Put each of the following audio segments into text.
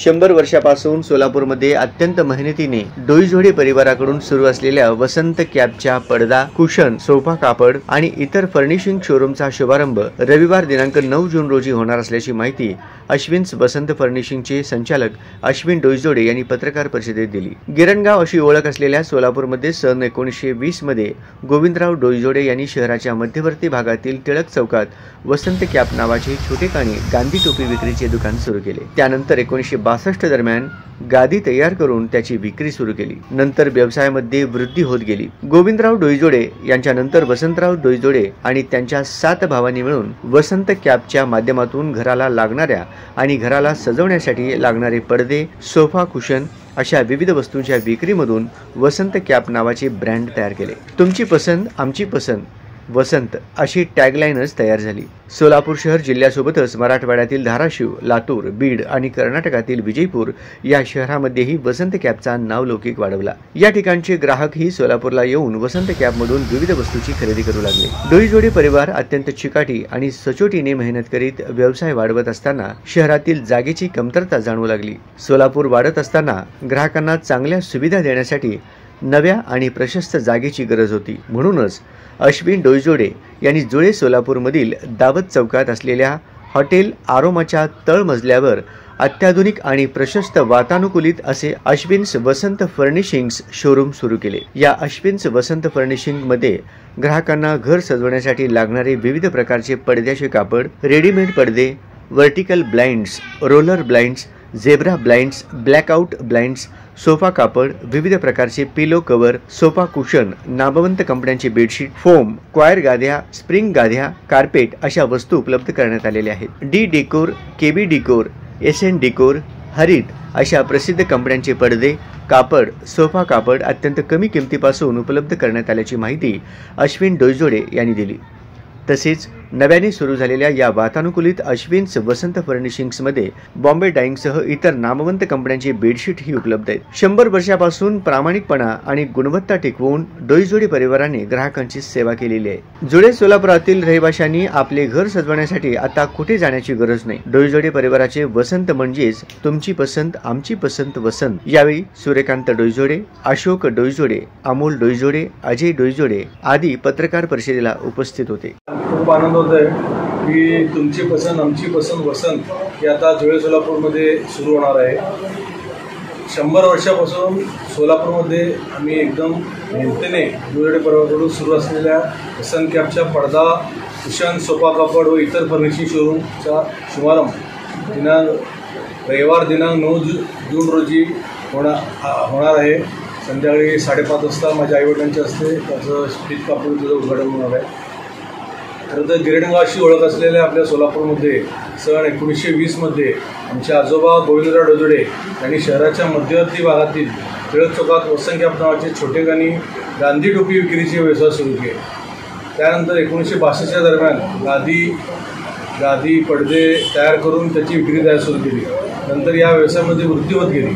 100 वर्षापासून सोलापूरमध्ये अत्यंत मेहनतीने डोईजोडे परिवाराकडून सुरू असलेल्या वसंत कॅबच्या पडदा, कुशन, सोफा कापड आणि इतर फर्निशिंग शोरूमचा शुभारंभ रविवार दिनांक 9 जून रोजी होणार असल्याची माहिती अश्विन्स वसंत फर्निशिंगचे संचालक अश्विन डोईजोडे यांनी पत्रकार परिषदेत दिली। गिरणगाव अशी ओळख असलेल्या सोलापूरमध्ये सन 1920 मध्ये गोविंदराव डोईजोडे यांनी शहराच्या मध्यवर्ती भागातील टिळक चौकात वसंत कॅब नावाचे छोटेखानी गांधी टोपी विक्रीचे दुकान सुरू केले। त्यानंतर 1962 दरम्यान गादी तयार करून त्याची विक्री सुरू केली। नंतर व्यवसायामध्ये वृद्धी होत गेली। गोविंदराव डोईजोडे यांच्यानंतर वसंतराव डोईजोडे आणि त्यांच्या 7 भावांनी मिळून वसंत कॅबच्या माध्यमातून घराला लागणाऱ्या आणि घराला सजवण्यासाठी लागणारे पडदे, सोफा, कुशन अशा विविध वस्तूंच्या विक्रीमधून वसंत कॅब नावाचे ब्रँड तयार केले। तुमची पसंत आमची पसंत वसंत अशी टॅगलाईनच तयार झाली। सोलापूर शहर जिल्ह्यासोबतच मराठवाड्यातील धाराशिव, लातूर, बीड आणि कर्नाटकातील विजयपूर या शहरांमध्येही वसंत कॅबचा नावलौकिक वाढवला। या ठिकाणचे ग्राहकही सोलापूरला येऊन वसंत कॅबमधून विविध वस्तूंची खरेदी करू लागले। डोईजोडे परिवार अत्यंत चिकाटी आणि सचोटीने मेहनत करीत व्यवसाय वाढवत असताना शहरातील जागेची कमतरता जाणवू लागली। सोलापूर वाढत असताना ग्राहकांना चांगल्या सुविधा देण्यासाठी नव्या आणि प्रशस्त जागेची गरज होती। म्हणूनच अश्विन डोईजोडे यांनी जुळे सोलापूरमधील दावत चौकात असलेल्या हॉटेल आरोमाच्या तळमजल्यावर अत्याधुनिक आणि प्रशस्त वातानुकूलित असे अश्विन्स वसंत फर्निशिंग्स शोरूम सुरू केले। या अश्विन्स वसंत फर्निशिंग मध्ये ग्राहकांना घर सजवण्यासाठी लागणारे विविध प्रकारचे पडद्याचे कापड, रेडीमेड पडदे, vertical blinds, roller blinds, zebra blinds, blackout blinds, sofa कापड, विविध प्रकारचे पिलो कव्हर, सोफा कुशन, नामवंत कंपन्यांची बेडशीट, फोम, क्वायर गाद्या, स्प्रिंग गाद्या, कार्पेट अशा वस्तू उपलब्ध करण्यात आलेल्या आहेत। D decor, KB decor, SN decor, हरित अशा प्रसिद्ध कंपन्यांचे पडदे, कापड, सोफा कापड अत्यंत कमी किमतीपासून उपलब्ध करण्यात आल्याची माहिती अश्विन डोईजोडे यांनी दिली। तसेच नव्याने सुरू झालेल्या या वातानुकूलित अश्विन्स वसंत फर्निशिंग्समध्ये बॉम्बे डाईंगसह इतर नामवंत कंपन्यांची बेडशीट ही उपलब्ध आहेत। 100 वर्षापासून प्रामाणिकपणा आणि गुणवत्ता टिकवून डोईजोडे परिवाराने ग्राहकांची सेवा केलेली आहे। जुळे सोलापुरातील रहिवाशांनी आपले घर सजवण्यासाठी आता कुठे जाण्याची गरज नाही। डोईजोडे परिवाराचे वसंत म्हणजेच तुमची पसंत आमची पसंत वसंत। यावेळी सूर्यकांत डोईजोडे, अशोक डोईजोडे, अमोल डोईजोडे, अजय डोईजोडे आदी पत्रकार परिषदेला उपस्थित होते। खूप आनंद होत आहे की तुमची पसंत आमची पसंत वसंत हे आता जुळे सोलापूरमध्ये सुरू होणार आहे। 100 वर्षापासून सोलापूरमध्ये आम्ही एकदम मेहनतीने डोईजोडे परिवाराकडून सुरू असलेल्या वसंत कॅबच्या पडदा, कुशन, सोफा कापड व इतर फर्निशिंग शोरूमचा शुभारंभ रविवार दिनांक 9 जून रोजी होणार आहे। संध्याकाळी 5:30 वाजता माझ्या आईवडिलांच्या हस्ते त्याचं स्पीच कापून तुझं उद्घाटन होणार आहे। खरं तर गिरणगाव अशी ओळख असलेल्या आपल्या सोलापूरमध्ये सन 1920 मध्ये आमचे आजोबा गोविंदराव डोईजोडे यांनी शहराच्या मध्यवर्ती भागातील टिळक चौकात वसंत कॅब नावाचे छोटेखानी गांधी टोपी विक्रीचे व्यवसाय सुरू केले। त्यानंतर 1962च्या दरम्यान गादी पडदे तयार करून त्याची विक्री तयार सुरू केली। नंतर या व्यवसायामध्ये वृद्धी होत गेली।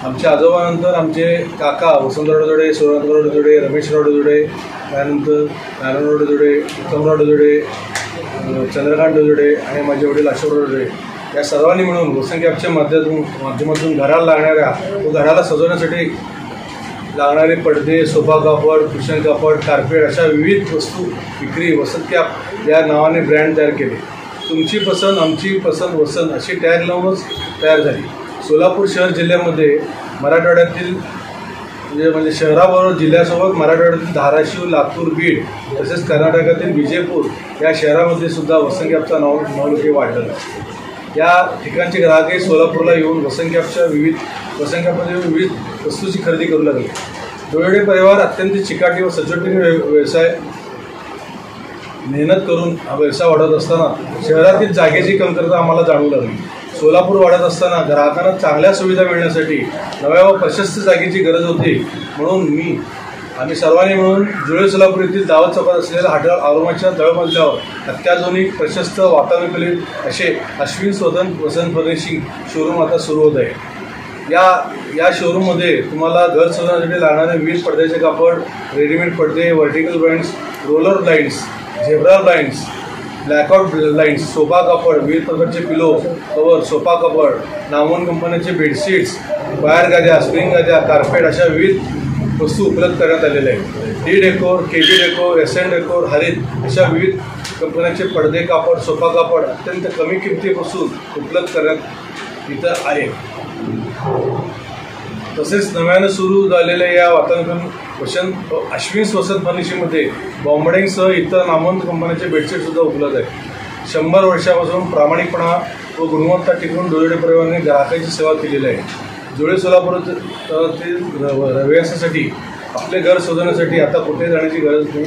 आमच्या आजोबानंतर आमचे काका वसंतराव डोईजोडे, सोळांतराव डोईजोडे, रमेशराव डोईजोडे, त्यानंतर नारायणराव डोईजोडे, उत्तमराव डोईजोडे, चंद्रकांत डोईजोडे आणि माझे वडील अशोकराव डोईजोडे या सर्वांनी मिळून वसंत कॅबच्या माध्यमातून घराला लागणाऱ्या व घराला सजवण्यासाठी लागणारे पडदे, सोफा कापड, कुशन कापड, कार्पेट अशा विविध वस्तू विक्री वसंत कॅब या नावाने ब्रँड तयार केले। तुमची पसंत आमची पसंत वसंत अशी टॅग लावूनच तयार झाली। सोलापूर शहर जिल्ह्यामध्ये मराठवाड्यातील म्हणजे शहराबरोबर जिल्ह्यासोबत मराठवाड्यातील धाराशिव, लातूर, बीड तसेच कर्नाटकातील विजयपूर या शहरामध्ये सुद्धा वसंत कॅबचा नावलौकिक वाढलेला आहे। या ठिकाणचे ग्राहकही सोलापूरला येऊन वसंत कॅबमध्ये विविध वस्तूची खरेदी करू लागले। डोईजोडे परिवार अत्यंत चिकाटी व सचोटीने व्यवसाय मेहनत करून हा व्यवसाय वाढवत असताना शहरातील जागेची कमतरता आम्हाला जाणवू लागली। सोलापूर वाढत असताना ग्राहकांना चांगल्या सुविधा मिळण्यासाठी नव्या व प्रशस्त जागेची गरज होती। म्हणून आम्ही सर्वांनी मिळून जुळे सोलापूर येथील दावत चौकात असलेल्या हॉटेल आरोमाच्या तळमजल्यावर अत्याधुनिक प्रशस्त वातानुकूलित असे अश्विन्स वसंत फर्निशिंग शोरूम आता सुरू होत आहे। या शोरूममध्ये तुम्हाला घर सजवण्यासाठी लागणारे विविध पडद्याचे कापड, रेडीमेड पडदे, vertical blinds, roller blinds, zebra blinds, blackout blinds, sofa कापड, विविध प्रकारचे पिलो कवर, सोफा कपड, नामवंत कंपन्यांचे बेडशीट्स, वायर गाद्या, स्प्रिंग गाद्या, कार्पेट अशा विविध वस्तू उपलब्ध करण्यात आलेल्या आहेत. D decor, KB decor, SN decor, हरित अशा विविध कंपन्यांचे पडदे कापड, सोफा कापड अत्यंत कमी किमतीपासून उपलब्ध करण्यात इथं आहे. तसेच नव्यानं सुरू झालेल्या या वातावरण अश्विन्स वसंत फर्निशिंगमध्ये बॉम्बडिंगसह इतर नामवंत कंपन्यांचे बेडशीटसुद्धा उपलब्ध आहेत. 100 वर्षापासून प्रामाणिकपणा व गुणवत्ता टिकवून डोळे परिवाराने ग्राहकांची सेवा केलेली आहे. जुळे सोलापूरातील रहिवाशांसाठी आपले घर शोधण्यासाठी आता कुठे जाण्याची गरज नाही.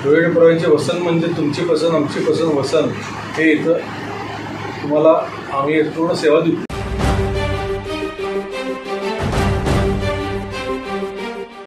डोळे परिवारांचे वसंत म्हणजे तुमची पसंत आमची पसंत वसंत हे इथं तुम्हाला आम्ही पूर्ण सेवा देऊ.